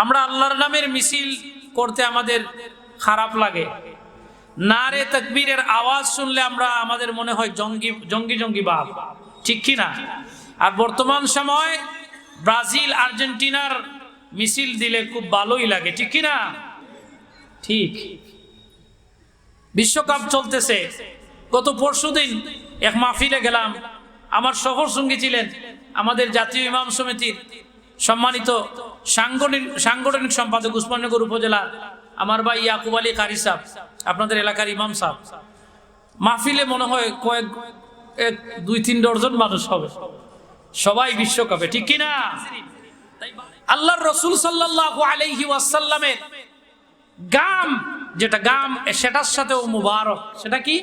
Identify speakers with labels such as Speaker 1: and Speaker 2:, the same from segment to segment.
Speaker 1: আমরা আল্লাহর নামের মিছিল করতে আমাদের খারাপ লাগে। নারে তাকবীরের আওয়াজ শুনলে আমাদের মনে হয় জঙ্গি জঙ্গি জঙ্গি ভাব, ঠিক কি না? আর বর্তমান সময় ব্রাজিল আর্জেন্টিনার মিছিল দিলে খুব ভালোই লাগে, ঠিক কি না? ঠিক। বিশ্বকাপ চলতেছে। গত পরশুদিন এক মাহফিলে গেলাম। আমার সফর সঙ্গী ছিলেন আমাদের জাতীয় ইমাম সমিতির সম্মানিত সাংগঠনিক সম্পাদক উসমানীনগর উপজেলা আমার ভাই ইয়াকুব আলী কারি সাহেব, আপনাদের এলাকার ইমাম সাহেব। মাহফিলে মনে হয় দুই তিন ডজন মানুষ হবে, সবাই বিশ্বকাপে, ঠিক কিনা? আল্লাহর রসুল সাল্লাল্লাহু আলাইহি ওয়াসাল্লামের গাম, যেটা গাম সেটার সাথেও মুবারক। সেটা কি?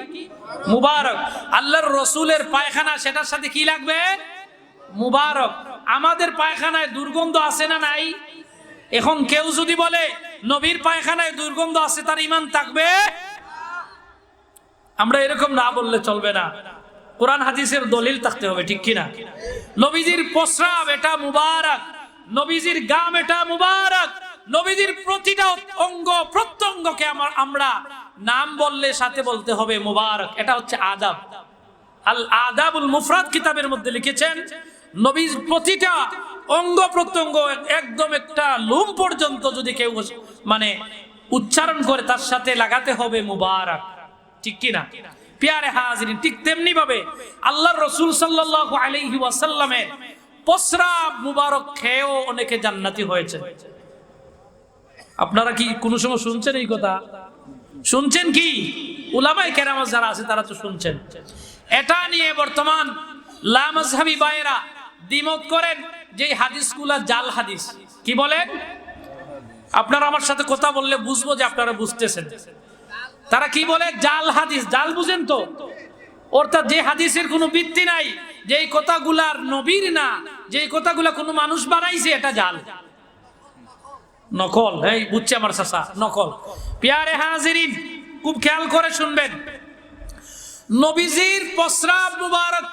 Speaker 1: মুবারক। আল্লাহর রসুলের পায়খানা, সেটার সাথে কি লাগবে? মুবারক। আমাদের পায়খানায় দুর্গন্ধ আছে না নাই? এখন কেউ যদি বলে নবীর পায়খানায় দুর্গন্ধ আছে, তার ঈমান থাকবে? আমরা এরকম না বললে চলবে না। কোরআন হাদিসের দলিল থাকতে হবে, ঠিক কিনা? নবীজির প্রস্রাব এটা মুবারক, নবীজির গাম এটা মুবারক, নবীজির প্রতিটা অঙ্গ প্রত্যঙ্গকে আমরা নাম বললে সাথে বলতে হবে মুবারক। এটা হচ্ছে আদাব। আল আদাবুল মুফরাদ কিতাবের মধ্যে লিখেছেন নবীর প্রতিটা অঙ্গ প্রত্যঙ্গ একদম একটা লুম পর্যন্ত যদি কেউ উচ্চারণ করে তার সাথে লাগাতে হবে মুবারক, ঠিক কিনা? প্যারে হাজিরিন, ঠিক তেমনি ভাবে আল্লাহর রাসূল সাল্লাল্লাহু আলাইহি ওয়াসাল্লামের প্রস্রাব মুবারক খেয়েও অনেকে জান্নাতি হয়েছে। আপনারা কি কোনো সময় শুনছেন এই কথা? শুনছেন কি? উলামায়ে কেরাম যারা আছে তারা তো শুনছেন। এটা নিয়ে বর্তমান লামাযহাবী ভাইয়েরা দ্বিমত করেন যে হাদিসগুলা জাল হাদিস। কি বলেন? আপনারা আমার সাথে কথা বললে বুঝবো যে আপনারা বুঝতেছেন। তারা কি বলে? জাল হাদিস। জাল বুঝেন তো? অর্থাৎ যে হাদিসের কোনো ভিত্তি নাই, যেই কথাগুলার নবীর না, যেই কথাগুলা কোনো মানুষ বানাইছে, এটা জাল, নকল। এই বুঝছে আমার চাচা? নকল। প্যারে হাজিরিন, খুব খেয়াল করে শুনবেন। নবীজির প্রস্রাব মুবারক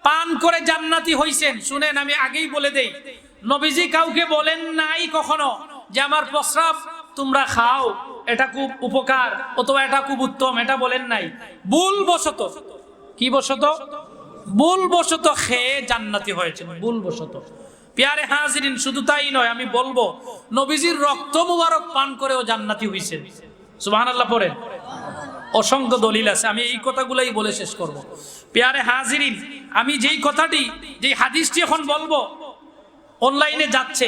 Speaker 1: পান করে জান্নাতি হইছেন, শুনেন আমি আগেই বলে দেই, নবীজি কাউকে বলেন নাই কখনো যে আমার প্রস্রাব তোমরা খাও, এটা খুব উপকার অথবা এটা খুব উত্তম, এটা বলেন নাই। ভুল বশত, কি বশত? ভুল বশত খেয়ে জান্নাতি হয়েছে, ভুল বশত। প্যারে হাজিরিন, শুধু তাই নয়, আমি বলবো নবীজির রক্ত মুবারক পান করেও জান্নাতি হইছেন। সুবহানাল্লাহ পড়েন। অসংখ্য দলিল আছে, আমি এই কথাগুলাই বলে শেষ করব। প্যারে হাজিরিন, আমি যেই কথাটি, যেই হাদিসটি এখন বলবো, অনলাইনে যাচ্ছে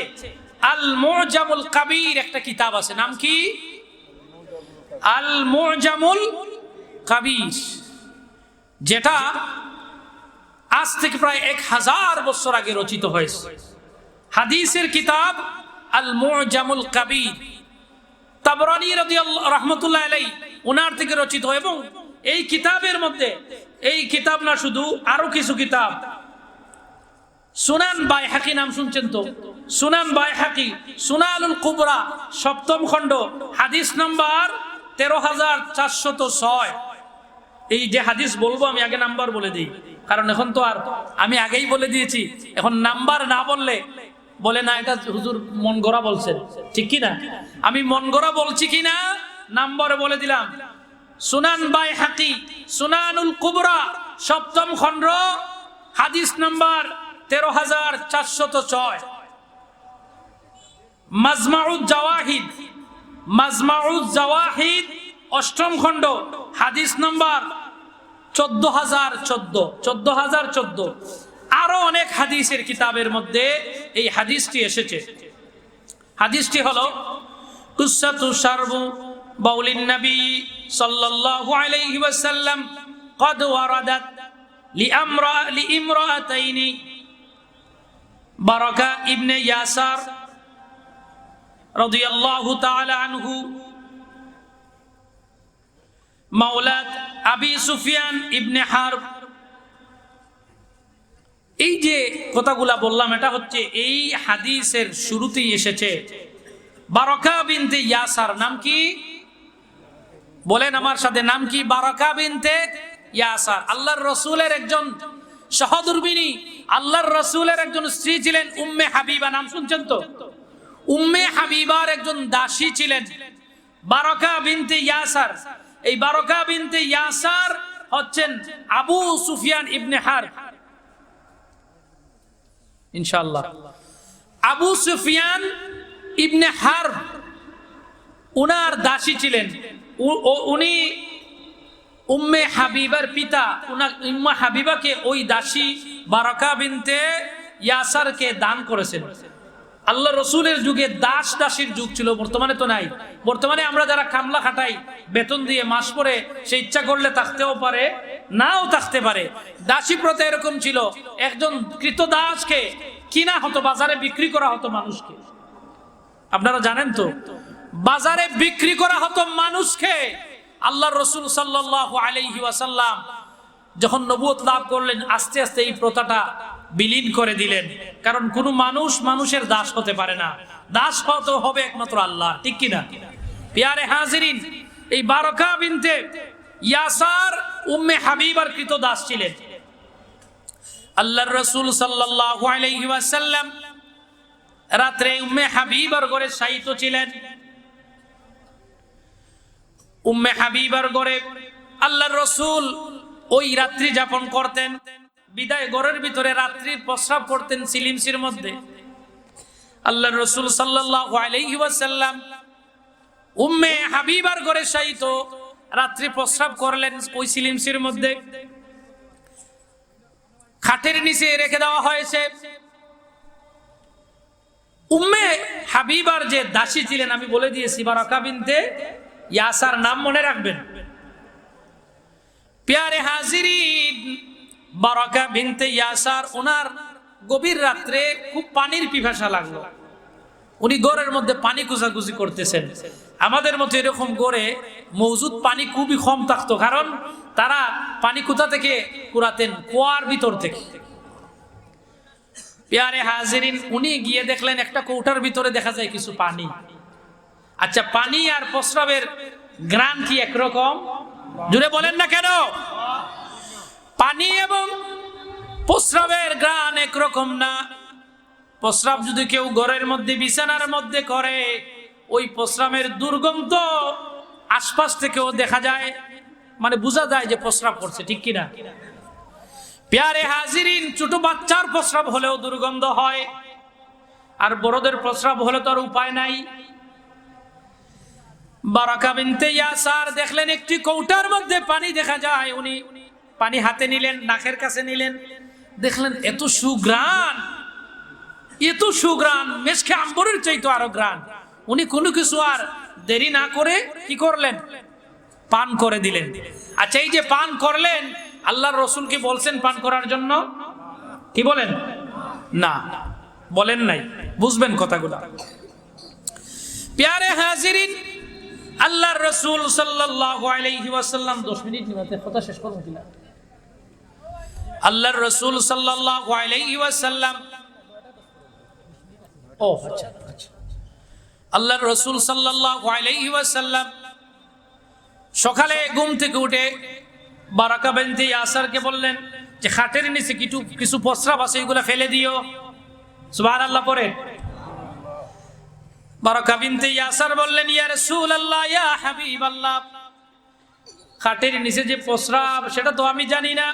Speaker 1: আল মুজামুল কাবীর একটা কিতাব আছে, নাম কি? আল মুজামুল কাবীর, যেটা আজ থেকে প্রায় 1000 বছর আগে রচিত হয়েছে। হাদিসের কিতাব আল মুজামুল কাবীর, তাবরানী রাদিয়াল্লাহু রাহমাতুল্লাহি আলাইহি ওনার থেকে রচিত। এবং এই কিতাবের মধ্যে, এই কিতাব না শুধু, আরো কিছু কিতাব, সুনান বাইহাকি, নাম শুনছেন তো? সুনান বাইহাকি, সুনানুল কুবরা 7ম খণ্ড, হাদিস নাম্বার 13406। এই যে হাদিস বলবো আমি আগে নাম্বার বলে দিই, কারণ এখন তো আর আমি আগেই বলে দিয়েছি, এখন নাম্বার না বললে বলে না এটা হুজুর মন গড়া বলছেন, ঠিক কি না? আমি মন গড়া বলছি কিনা নাম্বার বলে দিলাম। সুনান বাইহাকি, সুনানুল কুবরা 7ম খণ্ড, হাদিস নাম্বার 13406। মাজমাউজ জাওয়াহিদ, মাজমাউজ জাওয়াহিদ 8ম খণ্ড, হাদিস নাম্বার 14014। আরো অনেক হাদিসের কিতাবের মধ্যে এই হাদিসটি এসেছে। হাদিসটি হলো কুসাতু শারবু বাউলিন নবী সাল্লাল্লাহু আলাইহি ওয়াসাল্লাম قد وردت لامرأتين বারাকা ইবনে ইয়াসার রাদিয়াল্লাহু তাআলা আনহু মাওলাদ আবি সুফিয়ান ইবনে হারব। এই যে কথাগুলা বললাম, এটা হচ্ছে এই হাদিসের শুরুতেই এসেছে। বারাকা বিনতে ইয়াসার, নাম কি বলেন আমার সাথে? নাম কি? বারাকা বিনতে ইয়াসার। আল্লাহর রাসূলের একজন সহধর্মিণী, আল্লাহর রাসূলের একজন স্ত্রী ছিলেন উম্মে হাবিবা, নাম শুনছেন তো? উম্মে হাবিবার একজন দাসী ছিলেন বারাকা বিনতে ইয়াসার। এই বারাকা বিনতে ইয়াসার হচ্ছেন আবু সুফিয়ান ইবনে হারব। ইনশাআল্লাহ আবু সুফিয়ান ইবনে হারব উনার দাসী ছিলেন। উনি উম্মে হাবিবার পিতা উম্মে হাবিবাকে ওই দাসী বারাকা বিনতে ইয়াসারকে দান করেছেন। আল্লাহ রসুলের যুগে দাস দাসীর যুগ ছিল, বর্তমানে তো নাই। বর্তমানে আমরা যারা কামলা খাটাই বেতন দিয়ে মাস পরে, সে ইচ্ছা করলে থাকতেও পারে নাও থাকতে পারে। দাসী প্রথা এরকম ছিল, একজন কৃতদাসকে কিনা হতো, বাজারে বিক্রি করা হতো মানুষকে। আপনারা জানেন তো, বাজারে বিক্রি করা হতো মানুষকে। আল্লাহ রসুল সাল্লাল্লাহু আলাইহি ওয়াসাল্লাম যখন নবুয়ত লাভ করলেন, আস্তে আস্তে এই প্রথাটা বিলীন করে দিলেন। কারণ কোন মানুষ মানুষের দাস হতে পারে না, দাস হতে হবে একমাত্র আল্লাহ, ঠিক কিনা? প্যারে হাজিরিন, এই বারাকা বিনতে ইয়াসার উম্মে হাবিবার কৃতদাস ছিলেন। আল্লাহর রাসূল সাল্লাল্লাহু আলাইহি ওয়াসাল্লাম রাতে উম্মে হাবিবার ঘরে শায়িত ছিলেন। উম্মে হাবিবার ঘরে আল্লাহর রাসূল ওই রাত্রি যাপন করতেন। বিদায় ঘরের ভিতরে রাত্রি প্রস্রাব করতেন সিলিমসির মধ্যে। আল্লাহর রাসূল সাল্লাল্লাহু আলাইহি ওয়াসাল্লাম উম্মে হাবিবার ঘরে শায়িত, রাত্রি প্রস্রাব করলেন ওই সিলিমসির মধ্যে। খাটের নিচে রেখে দেওয়া হয়েছে। উম্মে হাবিবার যে দাসী ছিলেন, আমি বলে দিয়েছি বারাকা বিনতে ইয়াসার, নাম মনে রাখবেন। প্যারে হাজিরিন, বারাকা বিনতে ইয়াসার ওনার গভীর রাত্রে খুব পানির পিপাসা লাগলো। উনি ঘরের মধ্যে পানি কুচাকুচি করতেছেন। আমাদের মতো এরকম ঘরে মজুদ পানি খুবই কম থাকতো, কারণ তারা পানি কোথা থেকে কুড়াতেন? কুয়ার ভিতর থেকে। প্যারে হাজিরিন, উনি গিয়ে দেখলেন একটা কৌটার ভিতরে দেখা যায় কিছু পানি। আচ্ছা, পানি আর প্রস্রাবের গ্রান কি একরকম? জুড়ে বলেন না কেন? পানি এবং প্রস্রাবের গ্রান একরকম না। প্রস্রাব যদি কেউ ঘরের মধ্যে বিছানার মধ্যে করে, ওই প্রস্রাবের দুর্গন্ধ আশপাশ থেকেও দেখা যায়, মানে বোঝা যায় যে প্রস্রাব করছে, ঠিক কিনা? প্যারে হাজিরিন, ছোট বাচ্চার প্রস্রাব হলেও দুর্গন্ধ হয়, আর বড়দের প্রস্রাব হলে তো আর উপায় নাই। বারাকা বিনতে ইয়াসার দেখলেন একটি কৌটার মধ্যে পানি দেখা যায়। উনি পানি হাতে নিলেন, নাকের কাছে নিলেন, দেখলেন এত সুগ্রাণ, এত সুগ্রাণ, মেশকে আম্বরের চাইতো আরো গ্রাণ। উনি কোনো কিছু আর দেরি না করে কি করলেন? পান করে দিলেন। আচ্ছা, এই যে পান করলেন, আল্লাহর রাসূল কি বলছেন পান করার জন্য? কি বলেন? না, বলেন নাই। বুঝবেন কথাগুলো। প্যারে হাজিরিন, আল্লাহর রাসূল সাল্লাল্লাহু আলাইহি ওয়াসাল্লাম 10 মিনিট নিতে কথা শেষ করুন কিনা? আল্লাহর রাসূল সাল্লাল্লাহু আলাইহি ওয়াসাল্লাম, ও আচ্ছা আচ্ছা, আল্লাহর রাসূল সাল্লাল্লাহু আলাইহি ওয়াসাল্লাম সকালে ঘুম থেকে উঠে বারাকা বিনতে ইয়াসারকে বললেন যে খাটের নিচে কিছু প্রস্রাব আছে, এগুলো ফেলে দিও। সুবহানাল্লাহ পড়েন। বারাকা বিনতে ইয়াসার বললেন, ইয়া রাসূলুল্লাহ, ইয়া হাবিবাল্লাহ, খাটের নিচে যে প্রস্রাব সেটা তো আমি জানি না,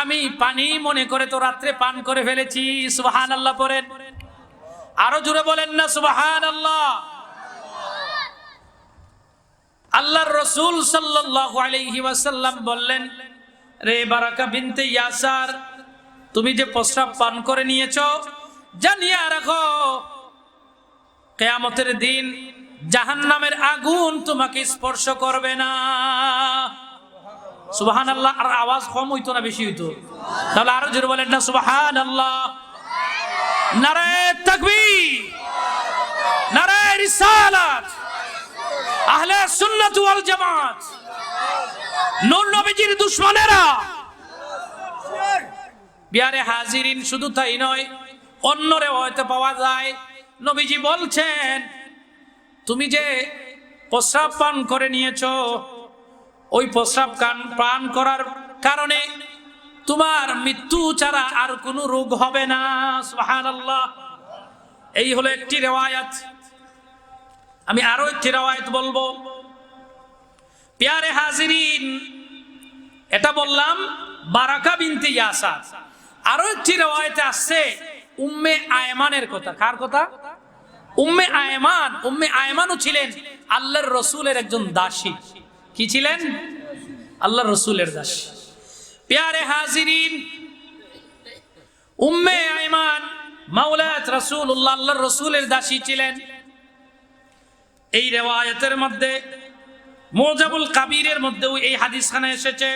Speaker 1: আমি পানি মনে করে তো রাত্রে পান করে ফেলেছি। সুবহানাল্লাহ পড়েন। আরো জোরে বলেন না সুবহানাল্লাহ। আল্লাহর রাসূল সাল্লাল্লাহু আলাইহি ওয়াসাল্লাম বললেন, রে বারাকা বিনতে ইয়াসার, তুমি যে প্রস্রাব পান করে নিয়েছো, জানিয়ে রাখো কিয়ামতের দিন জাহান্নামের আগুন তোমাকে স্পর্শ করবে না। সুবহানাল্লাহ। আর আওয়াজ কম হইতো না বেশি হইতো? তাহলে আরো জোরে বলেন না সুবহানাল্লাহ। নারায়ে তাকবীর, নারায়ে রিসালাত, আহলে সুন্নাত ওয়াল জামাত, নূর নবীজির দুশমনেরা। প্যারে হাজিরিন, শুধু তাই নয়, অন্য রিওয়ায়াতে পাওয়া যায় নবীজি বলছেন, তুমি যে প্রস্রাব পান করে নিয়েছো, ওই প্রস্রাব পান করার কারণে তোমার মৃত্যু ছাড়া আর কোনো রোগ হবে না। সুবহানাল্লাহ। এই হলো একটি রিওয়ায়াত। আমি আরো একটি রওয়ায়াত বলবো। প্যারে হাজিরিন, এটা বললাম বারাকা বিনতে ইয়াসার। আরো একটি রওয়ায়াতে আসছে উম্মে আয়মানের কথা। কার কথা? উম্মে আয়মান। উম্মে আয়মানও ছিলেন আল্লাহর রসুলের একজন দাসী। কি ছিলেন? আল্লাহর রসুলের দাসী। প্যারে হাজিরিন, উম্মে আয়মান মাওলাত রাসূলুল্লাহ আল্লাহর রসুলের দাসী ছিলেন। এই রিওয়ায়াতের মধ্যে মুজাবুল কাবিরের মধ্যেও এই হাদিসখানা এসেছে।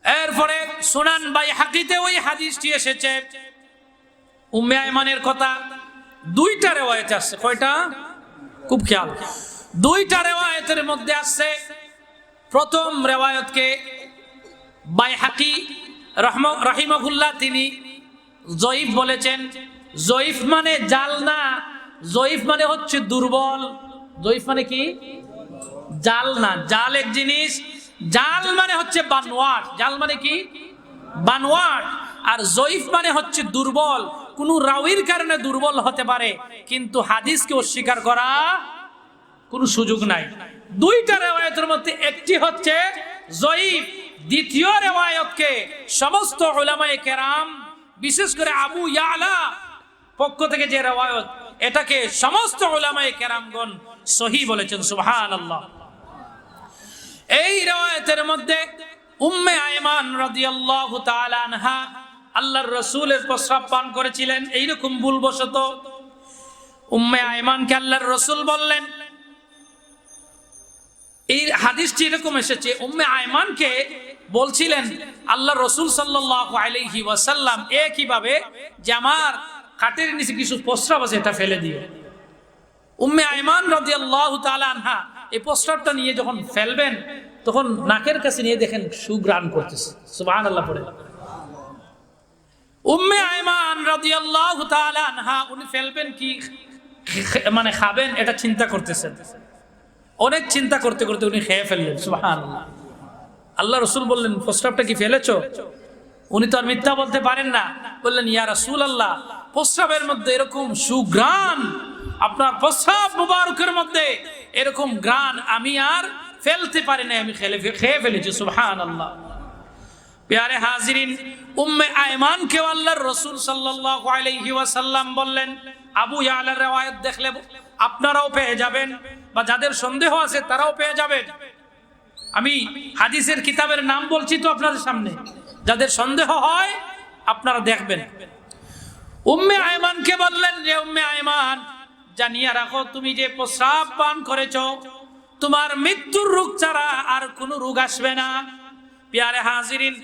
Speaker 1: এরপরে সুনান বাইহাকিতে ওই হাদিসটি এসেছে। উম্মে আয়মানের কথা দুইটা রিওয়ায়াত আছে। কয়টা? খুব খেয়াল। দুইটা রিওয়ায়াতের মধ্যে আছে। প্রথম রিওয়ায়াতকে বাইহাকি রাহিমাহুল্লাহ তিনি জয়ীফ বলেছেন। জয়ীফ মানে জাল না, জয়ীফ মানে হচ্ছে দুর্বল। জয়ীফ মানে কি? জাল না। জাল এক জিনিস, জাল মানে হচ্ছে বানোয়াট। জাল মানে কি? বানোয়াট। আর জয়ীফ মানে হচ্ছে দুর্বল। কোন রাউয়ির কারণে দুর্বল হতে পারে, কিন্তু হাদিসকে অস্বীকার করা কোনো সুযোগ নাই। দুইটা রিওয়ায়াতের মধ্যে একটি হচ্ছে জয়ীফ, দ্বিতীয় রিওয়ায়াতকে সমস্ত উলামায়ে কেরাম, বিশেষ করে আবু ইয়ালা পক্ষ থেকে যে রিওয়ায়াত, এটাকে সমস্ত উলামায়ে কেরামগণ সহিহ বলেছেন। সুবহানাল্লাহ। এই রিওয়ায়াতের মধ্যে উম্মে আয়মান রাদিয়াল্লাহু তাআলা আনহা আল্লাহর রাসূলের প্রস্রাব পান করেছিলেন। এইরকম ভুলবশত উম্মে আয়মানকে আল্লাহর রাসূল বললেন, এই হাদিসটি এরকম এসেছে, উম্মে আয়মানকে বলছিলেন আল্লাহর রাসূল সাল্লাল্লাহু আলাইহি ওয়াসাল্লাম একইভাবে যে আমার খাটের নিচে কিছু প্রস্রাব আছে, এটা ফেলে দিও। উম্মে আয়মান রাদিয়াল্লাহু তাআলা আনহা এই প্রস্রাবটা নিয়ে যখন ফেলবেন, তখন নাকের কাছে নিয়ে দেখেন সুঘ্রাণ করতেছে। সুবহানাল্লাহ পড়ে। উম্মে আয়মান রাদিয়াল্লাহু তাআলা আনহা উনি ফেলবেন কি মানে খাবেন, এটা চিন্তা করতেছেন। অনেক চিন্তা করতে করতে উনি খেয়ে ফেললেন। সুবহানাল্লাহ। আল্লাহ রাসূল বললেন, প্রস্রাবটা কি ফেলেছো? উনি তো আর মিথ্যা বলতে পারেন না। বললেন, ইয়া রাসূলুল্লাহ, প্রস্রাবের মধ্যে এরকম সুঘ্রাণ, আপনার প্রস্রাব মুবারকের মধ্যে এরকম ঘ্রাণ আমি আর ফেলতে পারি না, আমি খেয়ে ফেলেছি। সুবহানাল্লাহ। প্যারে হাজিরিন, উম্মে আয়মানকে আল্লাহর রাসূল সাল্লাল্লাহু আলাইহি ওয়াসাল্লাম বললেন, আবু ইয়ালার riwayat দেখলে আপনারাও পেয়ে যাবেন, বা যাদের সন্দেহ আছে তারাও পেয়ে যাবেন। আমি হাদিসের কিতাবের নাম বলছি তো আপনাদের সামনে, যাদের সন্দেহ হয় আপনারা দেখবেন। উম্মে আয়মানকে বললেন, যে উম্মে আয়মান, জানিয়ে রাখো তুমি যে প্রস্রাব পান করেছো, তোমার মৃত্যুর রোগ ছাড়া আর কোনো রোগ আসবে না। প্যারে হাজিরিন,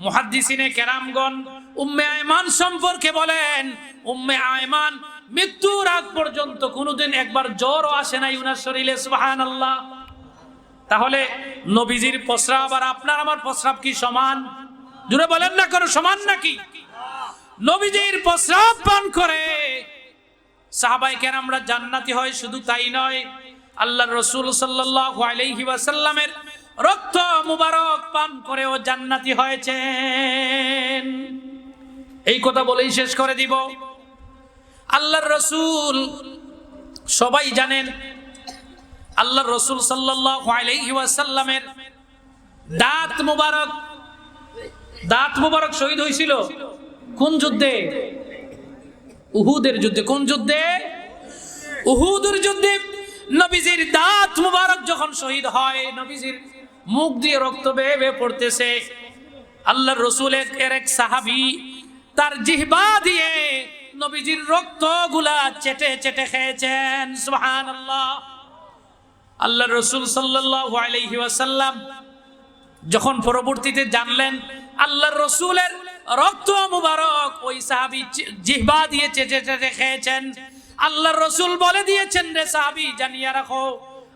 Speaker 1: মুহাদ্দিসিনে কেরামগণ উম্মে আয়মান সম্পর্কে বলেন, উম্মে আয়মান মৃত্যুর আগ পর্যন্ত কোনোদিন একবার জ্বরও আসে নাই উনার শরীরে। সুবহানাল্লাহ। তাহলে নবীজির প্রস্রাব আর আপনার আমার প্রস্রাব কি সমান? জুড়ে বলেন না, কোনো সমান নাকি? নবীজির প্রস্রাব পান করে সাহাবায়ে কেরামরা জান্নাতি হয়, শুধু তাই নয়, আল্লাহর রাসূল সাল্লাল্লাহু আলাইহি ওয়াসাল্লামের রক্ত মুবারক পান করেও জান্নাতি হয়েছেন। এই কথা বলেই শেষ করে দিব। আল্লাহর রাসূল সবাই জানেন, আল্লাহর রাসূল সাল্লাল্লাহু আলাইহি ওয়াসাল্লামের দাঁত মুবারক শহীদ হয়েছিল কোন যুদ্ধে? উহুদের যুদ্ধে। কোন যুদ্ধে? উহুদের যুদ্ধে। নবীজির দাঁত মুবারক যখন শহীদ হয়, নবীজির মুখ দিয়ে রক্ত বেয়ে বেয়ে পড়তেছে। আল্লাহর রাসূলের এক সাহাবী তার জিহ্বা দিয়ে নবীজির রক্তগুলা চেটে চেটে খেয়েছেন। সুবহানাল্লাহ। আল্লাহর রাসূল সাল্লাল্লাহু আলাইহি ওয়াসাল্লাম যখন পরবর্তীতে জানলেন আল্লাহর রাসূলের রক্ত মুবারক ওই সাহাবী জিহ্বা দিয়ে চেটে চেটে খেয়েছেন, আল্লাহর রাসূল বলে দিয়েছেন, রে সাহাবী, জানিয়ে রাখো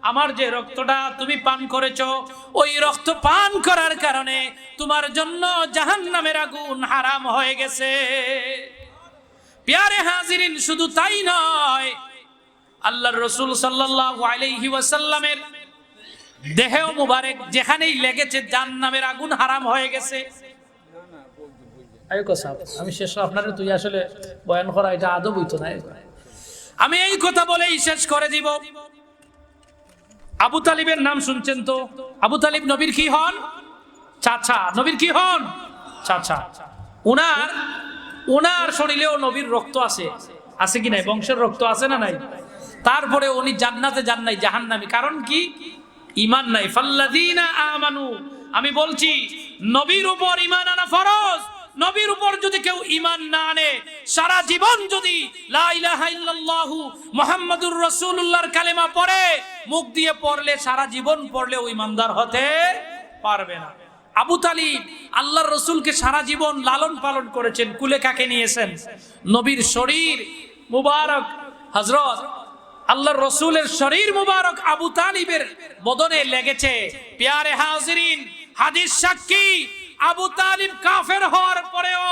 Speaker 1: আমার যে রক্তটা তুমি পান করেছো, ওই রক্ত পান করার কারণে তোমার জন্য জাহান্নামের আগুন হারাম হয়ে গেছে। প্যারে হাজিরিন, শুধু তাই নয়, আল্লাহর রাসূল সাল্লাল্লাহু আলাইহি ওয়াসাল্লামের দেহ মুবারক যেখানেই লেগেছে জাহান্নামের আগুন হারাম হয়ে গেছে। আমি শেষ আপনারা তুই আসলে বয়ান করা এটা আদব হইতো না। আমি এই কথা বলেই শেষ করে দিব। আবু তালিবের নাম শুনছেন তো? আবু তালিব নবীর কি হন? চাচা। নবীর কি হন? চাচা। উনার শরীরেও নবীর রক্ত আছে, আছে কি নাই? বংশের রক্ত আছে না নাই? তারপরে উনি জান্নাতে যান নাই, জাহান্নামী। কারণ কি? ঈমান নাই। ফাল্লাযীনা আমানু, আমি বলছি নবীর উপর ঈমান আনা ফরজ। নবীর উপর যদি কেউ ঈমান না আনে, সারা জীবন যদি লা ইলাহা ইল্লাল্লাহু মুহাম্মাদুর রাসূলুল্লাহর কালেমা পড়ে, মুখ দিয়ে পড়লে, সারা জীবন পড়লেও ঈমানদার হতে পারবে না। আবু তালিব আল্লাহর রসুলকে সারা জীবন লালন পালন করেছেন। কুলে কাকে নিয়েছেন? নবীর শরীর মুবারক, হযরত আল্লাহর রসুলের শরীর মুবারক আবু তালিবের বদনে লেগেছে। প্যারে হাজিরিন, হাদিস সাক্ষী, আবু তালিব কাফের হওয়ার পরেও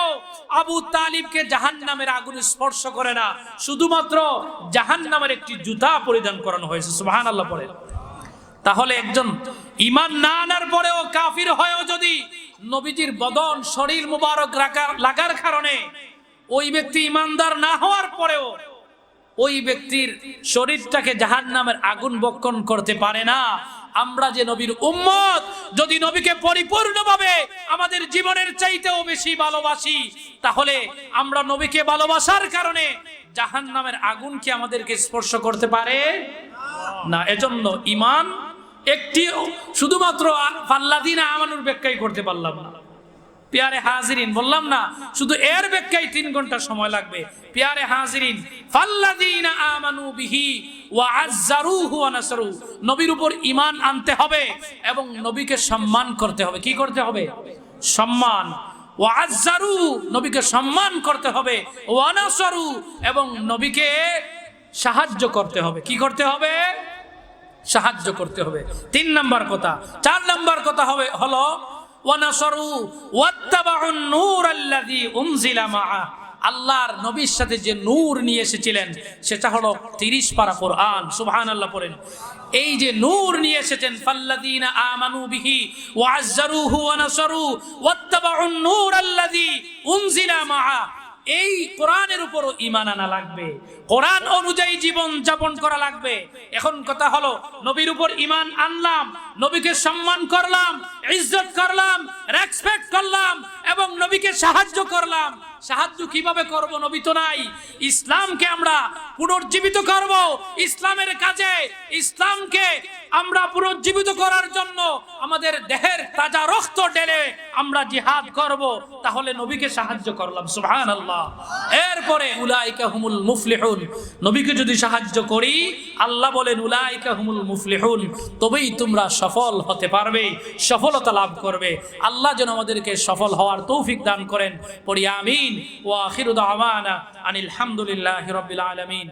Speaker 1: আবু তালিবকে জাহান্নামের আগুন স্পর্শ করে না, শুধুমাত্র জাহান্নামের একটি জুতা পরিধান করানো হয়েছে। সুবহানাল্লাহ পড়ে। তাহলে একজন ঈমান না আনার পরেও কাফির হয়েও যদি নবীজির বদন শরীর মুবারক লাগার কারণে ওই ব্যক্তি ঈমানদার না হওয়ার পরেও ওই ব্যক্তির শরীরটাকে জাহান্নামের আগুন বক্ষণ করতে পারে না। আমরা যে নবীর উম্মত, যদি নবীকে পরিপূর্ণভাবে আমাদের জীবনের চাইতেও বেশি ভালোবাসি, তাহলে আমরা নবীকে ভালোবাসার কারণে জাহান্নামের আগুন কি আমাদেরকে স্পর্শ করতে পারে না। এজন্য ঈমান একটি শুধুমাত্র ফাল্লাযীনা আমানুর ব্যাখ্যাই করতে পারলাম না। প্যারে হাজিরিন, বললাম না শুধু এর ব্যাখ্যায় 3 ঘন্টা সময় লাগবে। প্যারে হাজিরিন, ফাল্লাযীনা আমানু বিহি ওয়া আযযারুহু ওয়া নাসরু, নবীর উপর ঈমান আনতে হবে এবং নবীকে সম্মান করতে হবে। কি করতে হবে? সম্মান। ওয়া আযযারু, নবীকে সম্মান করতে হবে। ওয়া নাসরু, এবং নবীকে সাহায্য করতে হবে। কি করতে হবে? সাহায্য করতে হবে। 3 নাম্বার কথা। 4 নাম্বার কথা হলো ওয়ানাসরু ওয়াত্তাবাউন নূরাল্লাযী উনজিলা মাআ, আল্লাহর নবীর সাথে যে নূর নিয়ে এসেছিলেন সেটা হলো 30 পারা কোরআন। সুবহানাল্লাহ পড়েন। এই যে নূর নিয়ে এসেছেন, ফাল্লাযীনা আমানু বিহি ওয়া আযযারুহু ওয়া নাসরু ওয়াত্তাবাউন নূরাল্লাযী উনজিলা মাআ, এই কোরআনের উপরও ঈমান আনা লাগবে, কোরআন অনুযায়ী জীবন যাপন করা লাগবে। এখন কথা হলো, নবীর উপর ঈমান আনলাম, নবীকে সম্মান করলাম, ইজ্জত করলাম, রেসপেক্ট করলাম এবং নবীকে সাহায্য করলাম। সাহায্য কিভাবে করব? নবী তো নাই। ইসলামকে আমরা পুনর্জীবিত করব। ইসলামের কাজে, ইসলামকে আমরা পুনর্জীবিত করার জন্য আমাদের দেহের তাজা রক্ত ঢেলে আমরা জিহাদ করব। তাহলে নবীকে সাহায্য করলাম। সুবহানাল্লাহ। এরপরে উলাইকা হুমুল মুফলিহুন, নবীকে যদি সাহায্য করি, আল্লাহ বলেন উলাইকা হুমুল মুফলিহুন, তবেই তোমরা সফল হতে পারবে, সফলতা লাভ করবে। আল্লাহ যেন আমাদেরকে সফল হওয়ার তৌফিক দান করেন। পড়ি আমিন। ওয়া আখিরু দাওয়ানা আনিল হামদুলিল্লাহি রাব্বিল আলামিন।